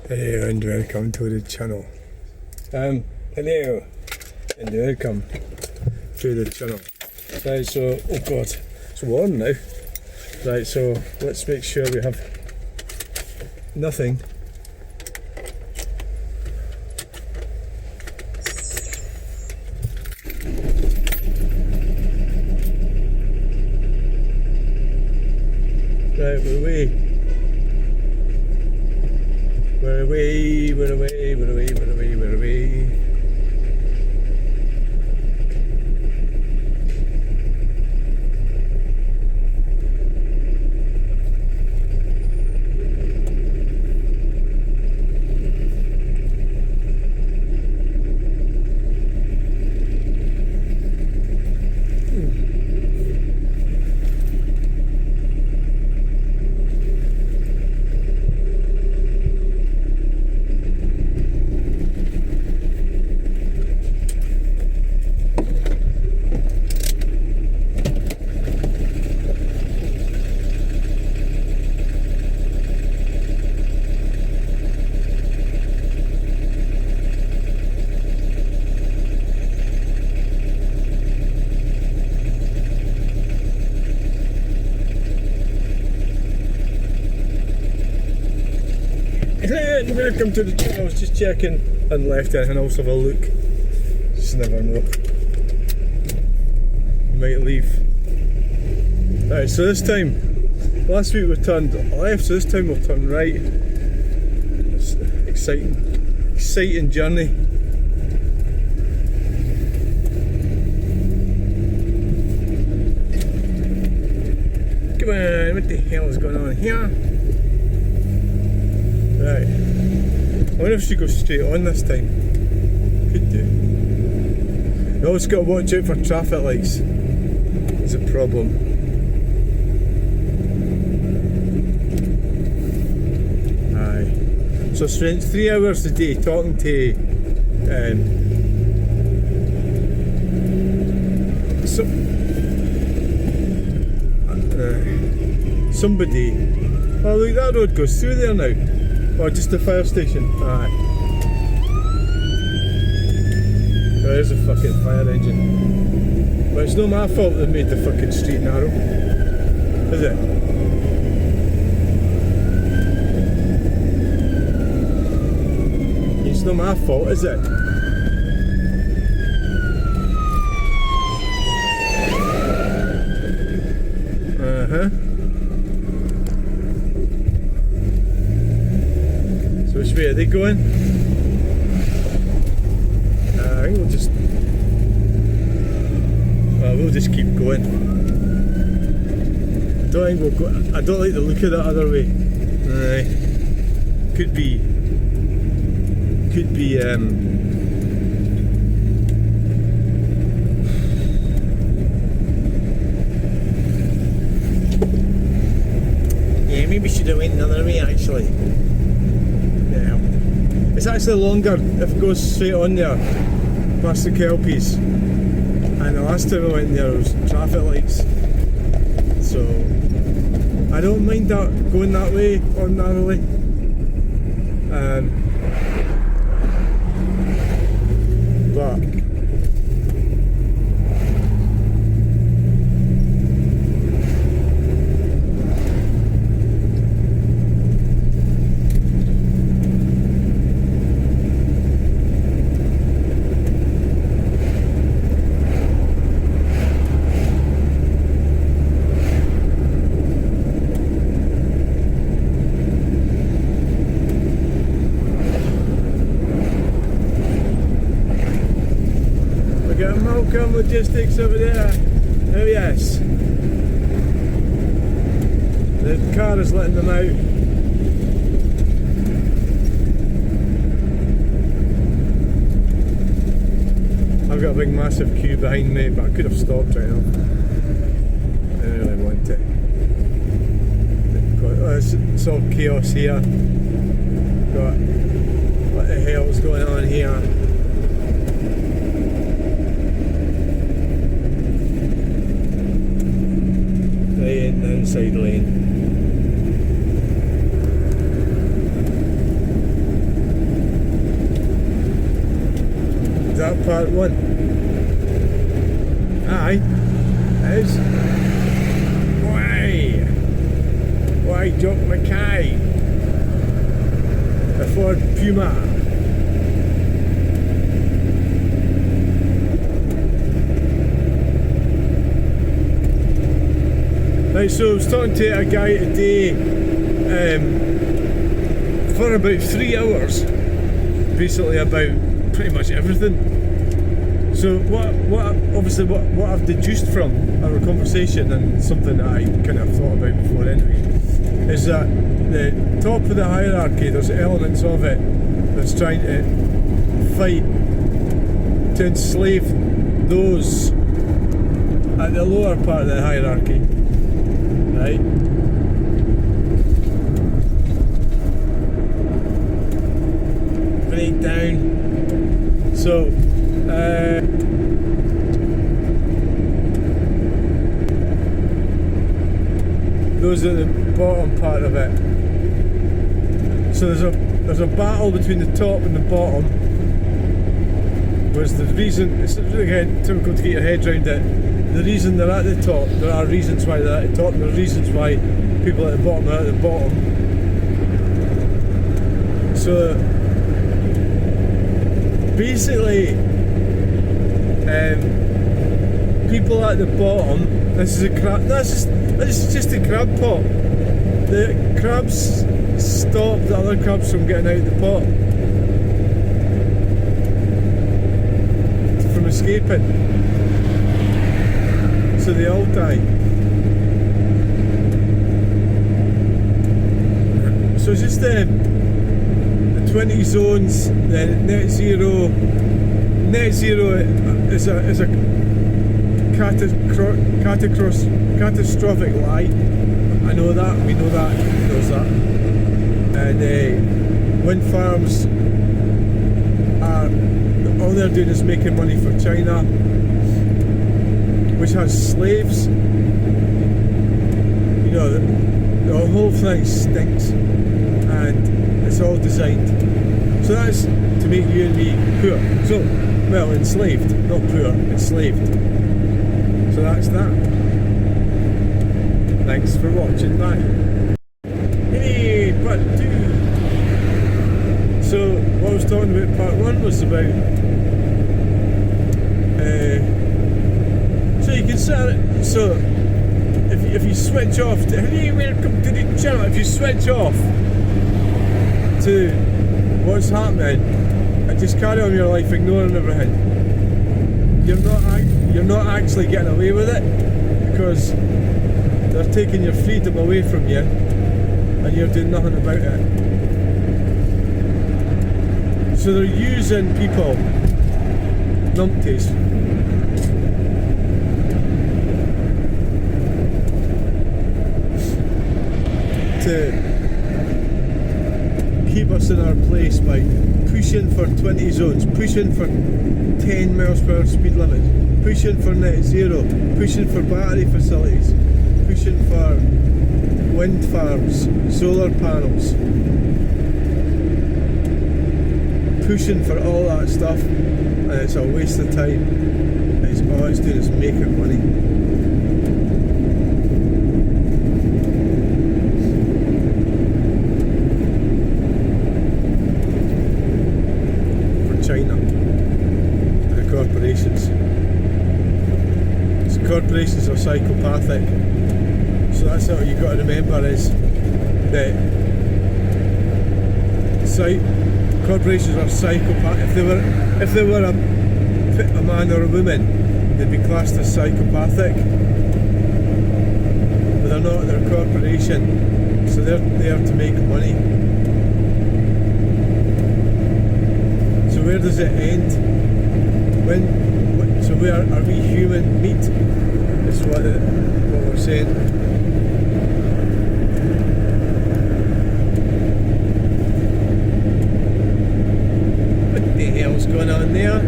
Hello and welcome to the channel. Hello and welcome to the channel. Right, so, oh god, it's warm now. Right, so let's make sure we have nothing. Right, we're away. We're away, we're away, we're away, we're away, we're away. Welcome to the channel. I was just checking and left it and also have a look. Just never know. Might leave. Right, so this time, last week we turned left, so this time we'll turn right. It's exciting journey. Come on, what the hell is going on here? Right. I wonder if she goes straight on this time. Could do. You always got to watch out for traffic lights. It's a problem. Aye. So I spent 3 hours a day talking to somebody. Oh look, that road goes through there now. Or just the fire station? Aye. Oh, there's a fucking fire engine. But it's not my fault they made the fucking street narrow. Is it? It's not my fault, is it? Uh-huh. Which way are they going? I think we'll just keep going. I don't think we'll go. I don't like the look of that other way. Could be. Yeah, maybe should have went another way actually. It's actually longer if it goes straight on there, past the Kelpies. And the last time I went there was traffic lights. So I don't mind that going that way ordinarily. But Malcolm Logistics over there. Oh yes. The car is letting them out. I've got a big massive queue behind me, but I could have stopped right now. I don't really want it. It's all chaos here. What the hell's going on here? In the inside lane. part 1. Aye, it is. Why Jock Mackay? A Ford Puma. Right, so I was talking to a guy today for about 3 hours, basically about pretty much everything. So what I've deduced from our conversation, and something that I kind of thought about before anyway, is that the top of the hierarchy, there's elements of it that's trying to fight to enslave those at the lower part of the hierarchy, right? Break down. So those are the bottom part of it. So there's a battle between the top and the bottom. Whereas the reason, it's again typical to get your head around it, the reason they're at the top, there are reasons why they're at the top, and there are reasons why people at the bottom are at the bottom. So basically, people at the bottom, this is just a crab pot. The crabs stop the other crabs from getting out the pot, from escaping, so they all die. So it's just the 20 zones, the net zero. Net zero is a catastrophic lie. I know that, we know that, he knows that. And wind farms are, all they're doing is making money for China, which has slaves. You know, the whole thing stinks, and it's all designed. So that's to make you and me poor. So, well, enslaved, not poor, enslaved. So that's that. Thanks for watching that. Hey, part 2. So what I was talking about, part 1 was about so you can set it, so if you switch off to, hey, welcome to the channel, if you switch off to what's happening and just carry on your life ignoring everything, you're not actually getting away with it, because they're taking your freedom away from you and you're doing nothing about it. So they're using people, numpties, to keep us in our place by pushing for 20 zones, pushing for 10 miles per hour speed limits, pushing for net zero, pushing for battery facilities, pushing for wind farms, solar panels, pushing for all that stuff, and it's a waste of time. It's all it's doing is making money. China and the corporations. So corporations are psychopathic. So that's what you've got to remember, is that corporations are psychopathic. If they were a man or a woman, they'd be classed as psychopathic. But they're not, they're a corporation. So they're there to make money. Where does it end? So where are we human meat? Is what we're saying. What the hell's going on there?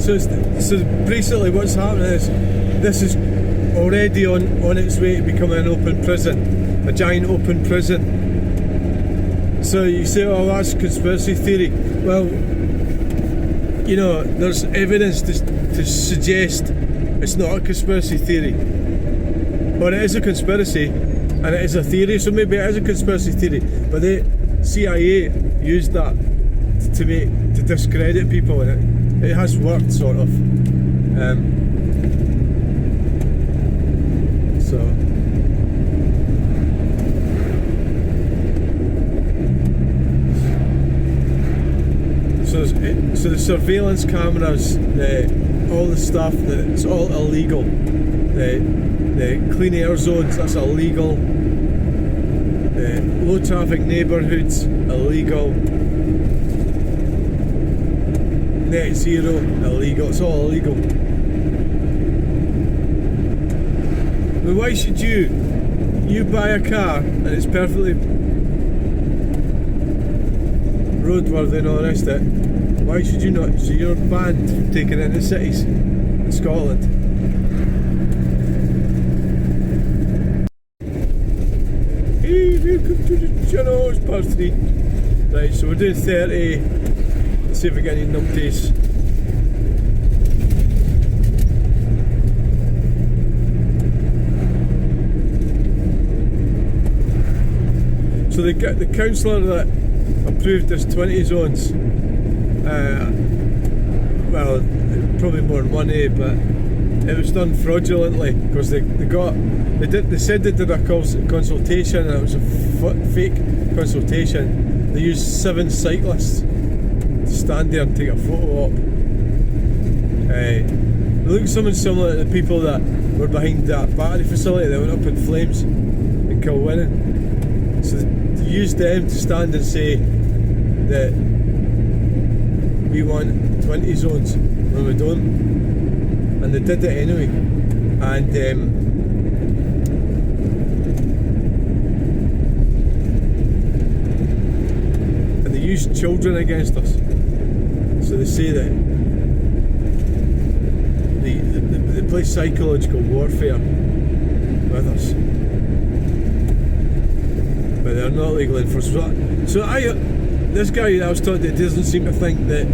So basically what's happening is this is already on its way to becoming an open prison, a giant open prison. So you say, oh, that's conspiracy theory. Well, you know, there's evidence to suggest it's not a conspiracy theory. Or it is a conspiracy and it is a theory, so maybe it is a conspiracy theory. But the CIA used that to discredit people, and it has worked, sort of. So the surveillance cameras, all the stuff, it's all illegal. The clean air zones, that's illegal. The low traffic neighbourhoods, illegal. Net zero, illegal. It's all illegal. But why should you buy a car and it's perfectly roadworthy and all the rest of it? Why should you not? So you're banned from taking it into cities in Scotland. Hey, welcome to the channel. It's part 3. Right, so we're doing 30. Let's see if we get any numpties. So the councillor that approved this 20 zones, well, probably more than one A, but it was done fraudulently because they said they did a consultation and it was a fake consultation. They used 7 cyclists to stand there and take a photo op. They look something similar to the people that were behind that battery facility that went up in flames in Kilwinning. So they used them to stand and say that we want 20 zones when we don't, and they did it anyway. And they used children against us. So they say that they play psychological warfare with us, but they're not legal enforcement. So this guy that I was talking to doesn't seem to think that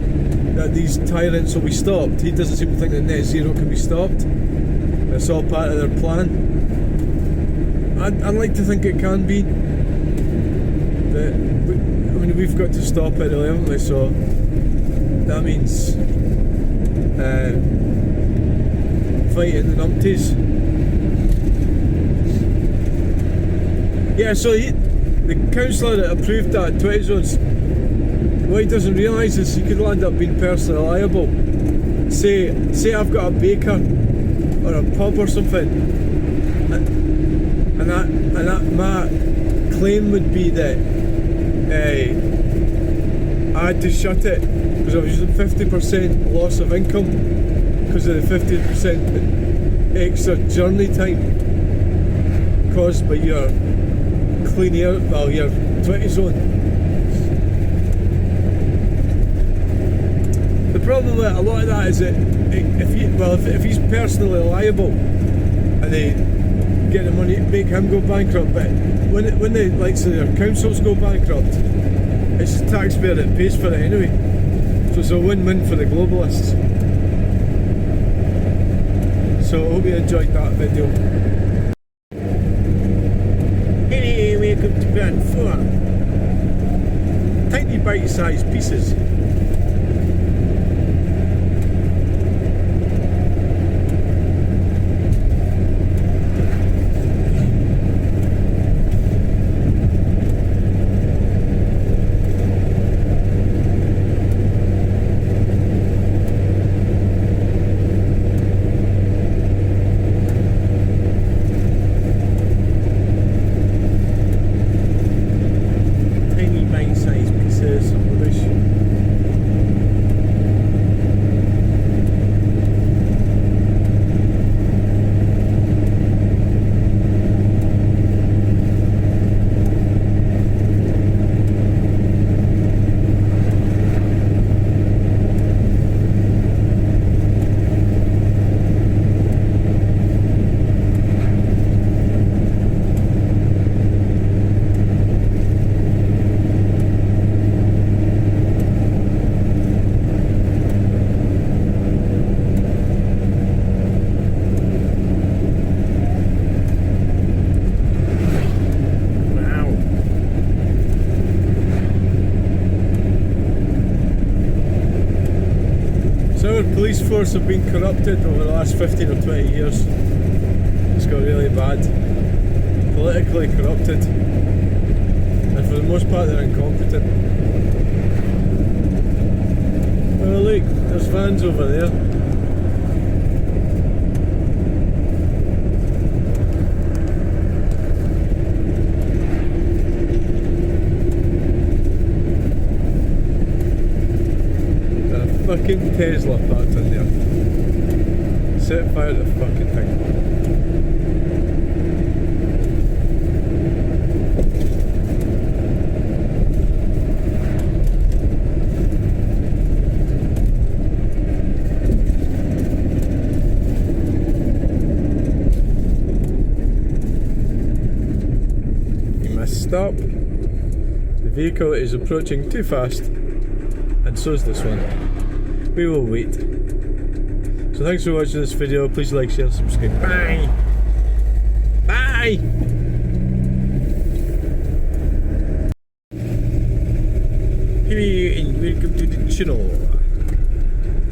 these tyrants will be stopped. He doesn't seem to think that net zero can be stopped. It's all part of their plan. I'd like to think it can be, but I mean, we've got to stop it, really, haven't we? So that means fighting the numpties. Yeah, so the councillor that approved that 20 zones, what he doesn't realise is he could land up being personally liable. Say I've got a baker or a pub or something, and that my claim would be that I had to shut it because I was using 50% loss of income because of the 50% extra journey time caused by your clean air, well, your 20 zone. The problem with a lot of that is that if he's personally liable and they get the money to make him go bankrupt, but when the likes of their councils go bankrupt, it's the taxpayer that pays for it anyway. So it's a win-win for the globalists. So I hope you enjoyed that video. Hey, welcome to part 4. Tiny bite-sized pieces. Tiny bite-sized pieces of rubbish. police force have been corrupted over the last 15 or 20 years. It's got really bad. Politically corrupted. And for the most part they're incompetent. Oh look, there's vans over there. Fucking Tesla parked in there. Set fire to the fucking thing. You must stop. The vehicle is approaching too fast, and so is this one. We will wait. So thanks for watching this video. Please like, share, and subscribe. Bye! Bye! Hey, and welcome to the channel.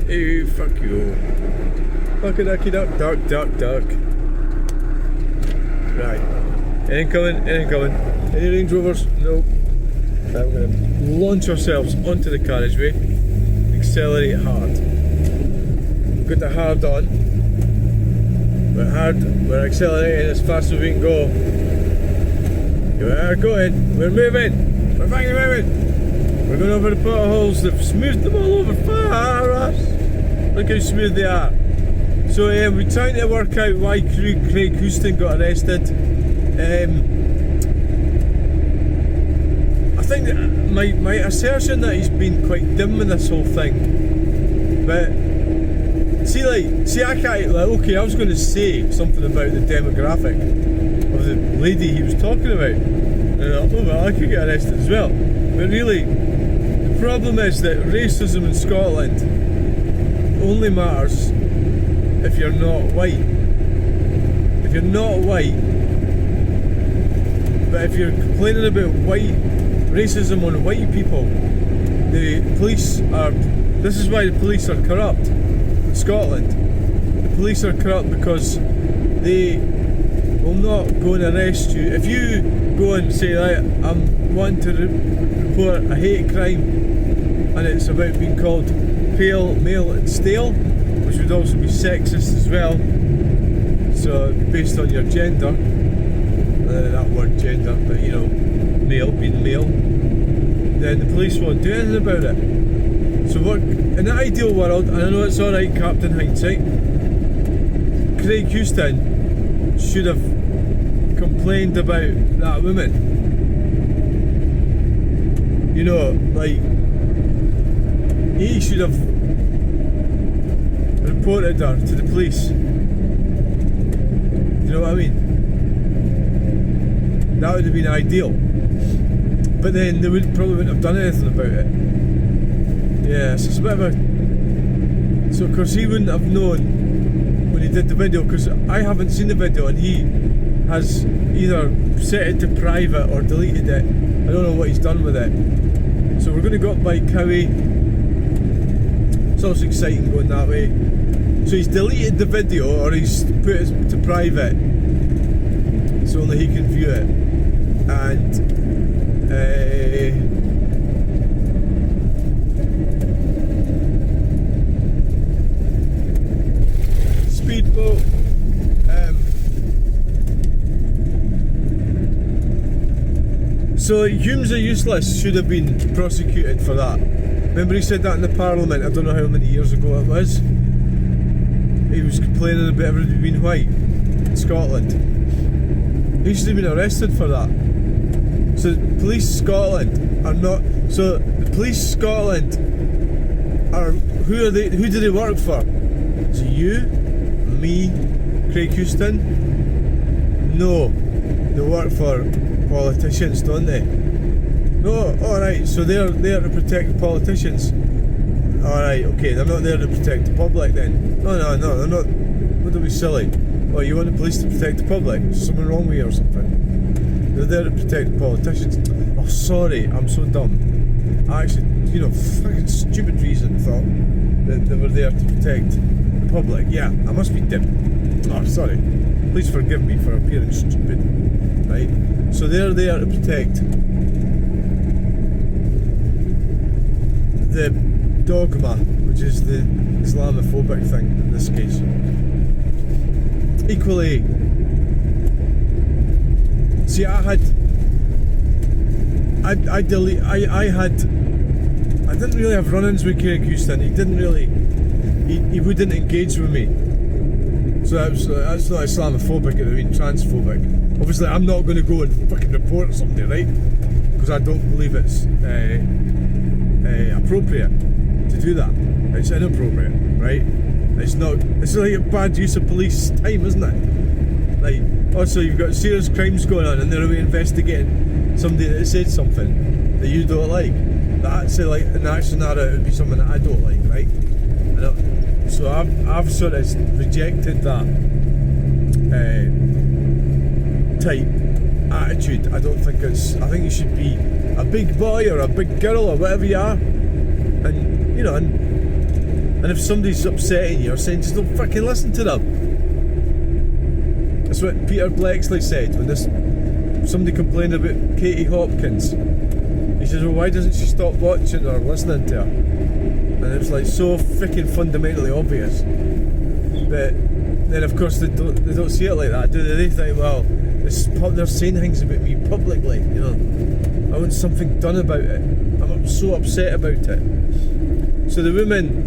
Hey, fuck you. Fuck a ducky duck, duck, duck, duck. Right. Incoming. Any Range Rovers? Nope. Right, we're going to launch ourselves onto the carriageway. Accelerate hard. Got the hard on. We're accelerating as fast as we can go. We're going. We're moving. We're fucking moving. We're going over the potholes. They've smoothed them all over for us. Look how smooth they are. So we're trying to work out why Craig Houston got arrested. I think that my assertion that he's been quite dim in this whole thing, but see I can't, okay, I was going to say something about the demographic of the lady he was talking about, and I thought, oh well, I could get arrested as well, but really the problem is that racism in Scotland only matters if you're not white. If you're not white, but if you're complaining about racism on white people, the police are, this is why the police are corrupt in Scotland. The police are corrupt because they will not go and arrest you. If you go and say, right, I'm wanting to report a hate crime and it's about being called pale, male and stale, which would also be sexist as well, so based on your gender, that word gender, but you know, male being male, then the police won't do anything about it. So what, in the ideal world, and I know it's alright Captain Hindsight, Craig Houston should have complained about that woman. You know, like, he should have reported her to the police. You know what I mean? That would have been ideal. But then they probably wouldn't have done anything about it. Yeah, so it's a bit of a... So of course he wouldn't have known when he did the video, because I haven't seen the video and he has either set it to private or deleted it. I don't know what he's done with it. So we're going to go up by Cowie. It's also exciting going that way. So he's deleted the video, or he's put it to private, so only he can view it. And speedboat. So Humes are useless should have been prosecuted for that. Remember he said that in the Parliament, I don't know how many years ago it was. He was complaining about everybody being white in Scotland. He should have been arrested for that. So Police Scotland are not, so the Police Scotland are, who are they, who do they work for? Is it you, me, Craig Houston? No, they work for politicians, don't they? No, alright, so they're there to protect the politicians. Alright, okay, they're not there to protect the public then. No, they're not. Don't be silly. Oh, you want the police to protect the public? Is something wrong with you or something? They're there to protect the politicians. Oh, sorry, I'm so dumb. I actually, you know, fucking stupid reason thought that they were there to protect the public. Yeah, I must be dim. Oh, sorry. Please forgive me for appearing stupid. Right? So they're there to protect the dogma, which is the Islamophobic thing in this case. Equally, see, I didn't really have run-ins with Craig Houston. He wouldn't engage with me. So that's not Islamophobic, it would be transphobic. Obviously, I'm not going to go and fucking report somebody, right? Because I don't believe it's appropriate to do that. It's inappropriate, right? It's like a bad use of police time, isn't it? Like, also you've got serious crimes going on and they're away investigating somebody that said something that you don't like. That's like, in that scenario, it would be something that I don't like, right? So I've sort of rejected that type attitude. I think you should be a big boy or a big girl or whatever you are, and you know, and if somebody's upsetting you or saying, just don't fucking listen to them. That's what Peter Blexley said when somebody complained about Katie Hopkins. He says, well, why doesn't she stop watching or listening to her? And it was like so freaking fundamentally obvious. But then of course they don't see it like that, do they? They think, well, they're saying things about me publicly, you know. I want something done about it. I'm so upset about it. So the women,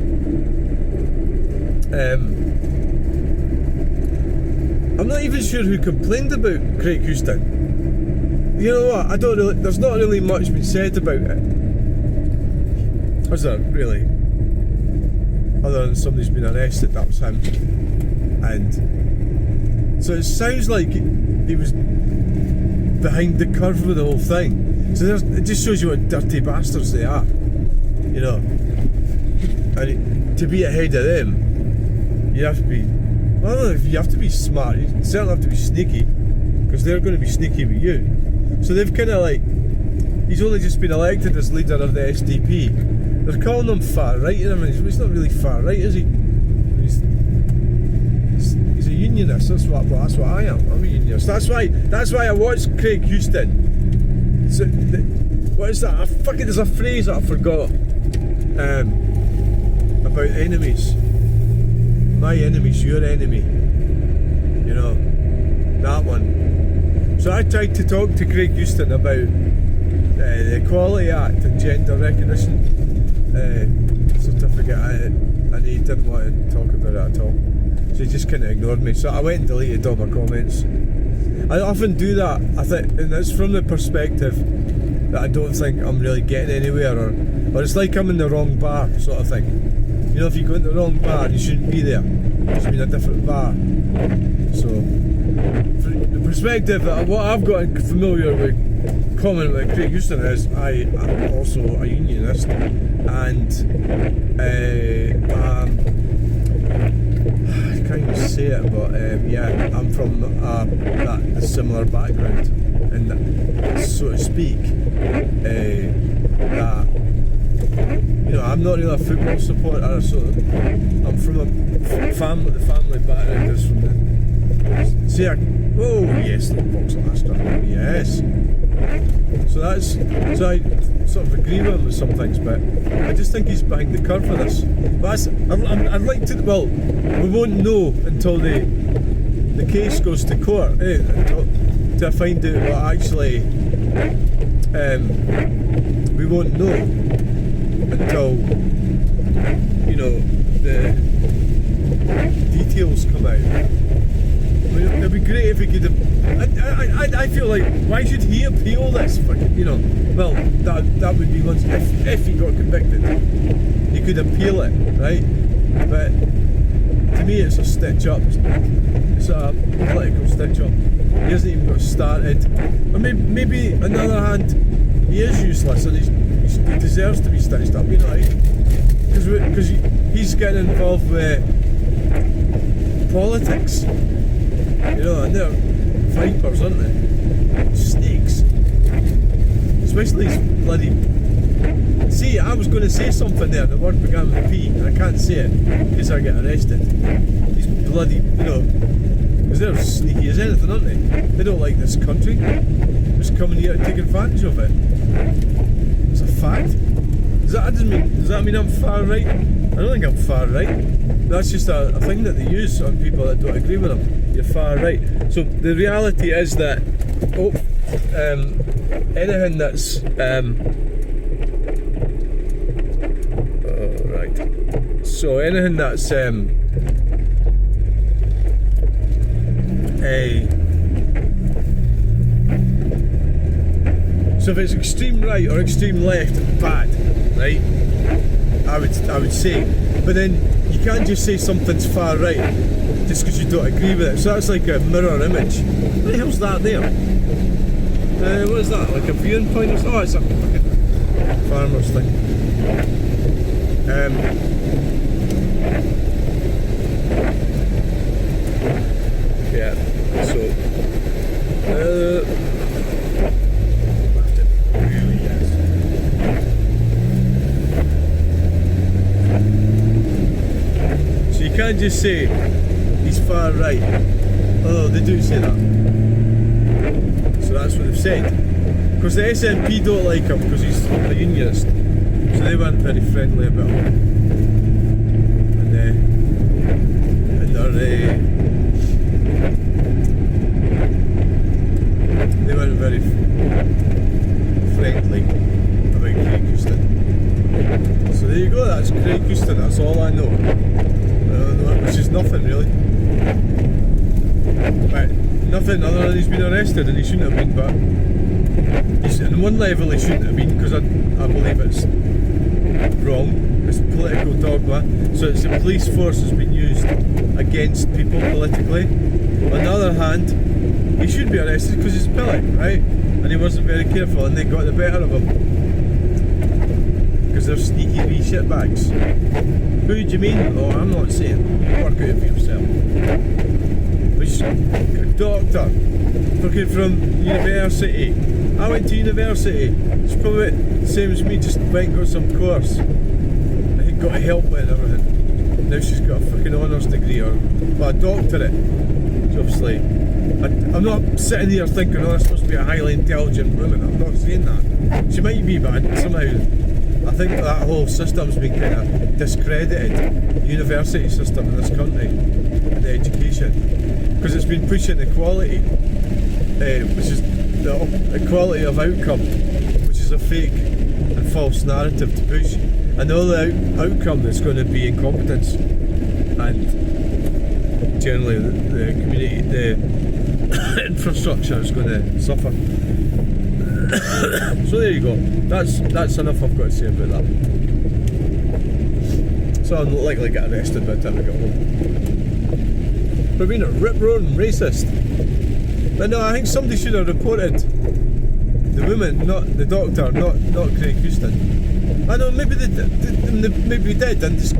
I'm not even sure who complained about Craig Houston. You know what? There's not really much been said about it. Is there really? Other than somebody's been arrested, that was him. And so it sounds like he was behind the curve with the whole thing. So it just shows you what dirty bastards they are, you know. And to be ahead of them, you have to be, well, you have to be smart. You certainly have to be sneaky, because they're going to be sneaky with you. So they've kind of like, he's only just been elected as leader of the SDP. They're calling him far right, and he's not really far right, is he? He's a unionist. That's what I am. I'm a unionist. That's why I watched Craig Houston. So, what is that? There's a phrase that I forgot about enemies. My enemy's your enemy. You know, that one. So I tried to talk to Craig Houston about the Equality Act and gender recognition certificate, and he didn't want to talk about it at all. So he just kind of ignored me. So I went and deleted all my comments. I often do that, I think, and it's from the perspective that I don't think I'm really getting anywhere, or it's like I'm in the wrong bar, sort of thing. You know, if you go in the wrong bar, you shouldn't be there. You should be in a different bar. So, from the perspective that what I've gotten familiar with common with Craig Houston is, I'm also a unionist, and I can't even say it, but yeah, I'm from that similar background, and so to speak, that, you know, I'm not really a football supporter, so I'm from the family background is from the, oh yes, the box of Astra, yes. So I sort of agree with him with some things, but I just think he's behind the curve for this. But I'd like to, well, we won't know until the case goes to court, to find out what actually, we won't know until, you know, the details come out. I mean, it'd be great if he could. I feel like, why should he appeal this? You know, well, that would be once if he got convicted, he could appeal it, right? But to me, it's a stitch up. It's a political stitch up. He hasn't even got started. Or maybe on the other hand, he is useless and he deserves to be stitched up. You know, because he's getting involved with politics. You know, and they're vipers, aren't they? Snakes. especially these bloody. See, I was going to say something there. The word began with P, and I can't say it because I get arrested. These bloody, because they're sneaky as anything, aren't they? They don't like this country. Just coming here to take advantage of it. It's a fact. Does that mean I'm far right? I don't think I'm far right. That's just a thing that they use on people that don't agree with them. You're far right. So the reality is that anything that's so anything that's so if it's extreme right or extreme left, bad, right? I would say, but then you can't just say something's far right just because you don't agree with it. So that's like a mirror image. What the hell's that there? What is that? Like a viewing point or something? Oh, it's a fucking farmer's thing. Yeah. So. You can't just say he's far right, although they do say that. So that's what they've said. Because the SNP don't like him because he's a unionist, so they weren't very friendly about him. And they weren't very friendly about Craig Houston. So there you go. That's Craig Houston. That's all I know. Which is nothing really. Right, nothing other than he's been arrested and he shouldn't have been, but on one level he shouldn't have been because I believe it's wrong. It's political dogma, so it's the police force has been used against people politically. On the other hand, he should be arrested because he's Billy, right? And he wasn't very careful and they got the better of him. Because they're sneaky wee shitbags. Who do you mean? Oh, I'm not saying. Work out for yourself. Which a doctor, fucking from university. I went to university. It's probably the same as me, just went and got some course. I think got help with everything. Now she's got a fucking honours degree or a doctorate. So obviously, I'm not sitting here thinking, oh, that's supposed to be a highly intelligent woman. I'm not saying that. She might be, but somehow I think that whole system's been kind of discredited, the university system in this country, and the education, because it's been pushing equality, which is the equality of outcome, which is a fake and false narrative to push, and the only outcome that's going to be incompetence, and generally the community, the infrastructure is going to suffer. So there you go. That's enough I've got to say about that. So I'll not likely get arrested by the time I get home for being a rip-roaring racist. But no, I think somebody should have reported the woman, not the doctor, not Craig Houston. I know maybe they did, and just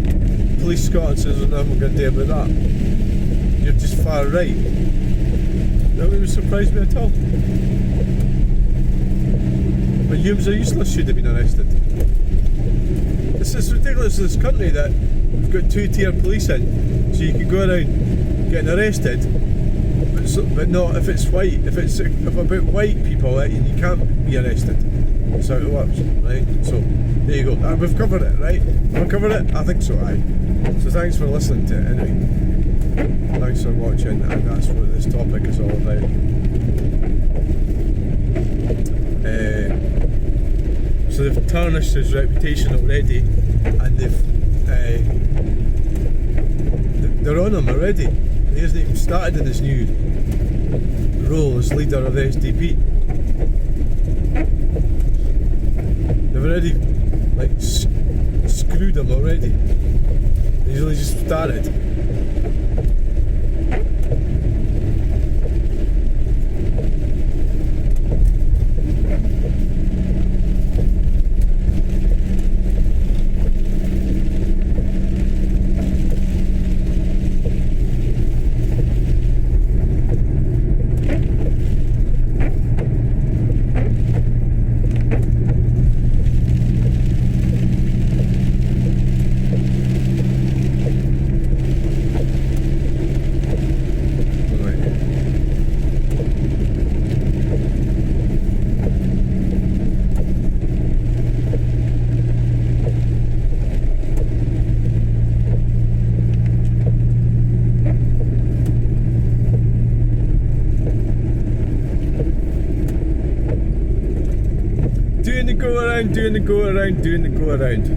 Police Scotland says, "There's nothing we're going to do about that. You're just far right." That would surprise me at all. But humans are useless should have been arrested. It's ridiculous in this country that we've got two-tier policing, so you can go around getting arrested, but not if it's white. If about white people, you can't be arrested. That's how it works, right? So there you go. We've covered it, right? We've covered it. I think so. Aye. So thanks for listening to it. Anyway, thanks for watching, and that's what this topic is all about. So they've tarnished his reputation already, and they're on him already. He hasn't even started in his new role as leader of the SDP. They've already screwed him already. He's only just started. around, doing the go around, doing the go around.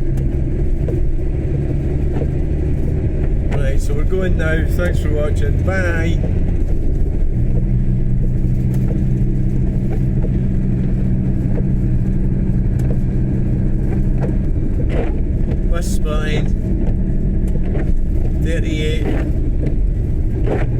Right, so we're going now. Thanks for watching. Bye. West spine 38.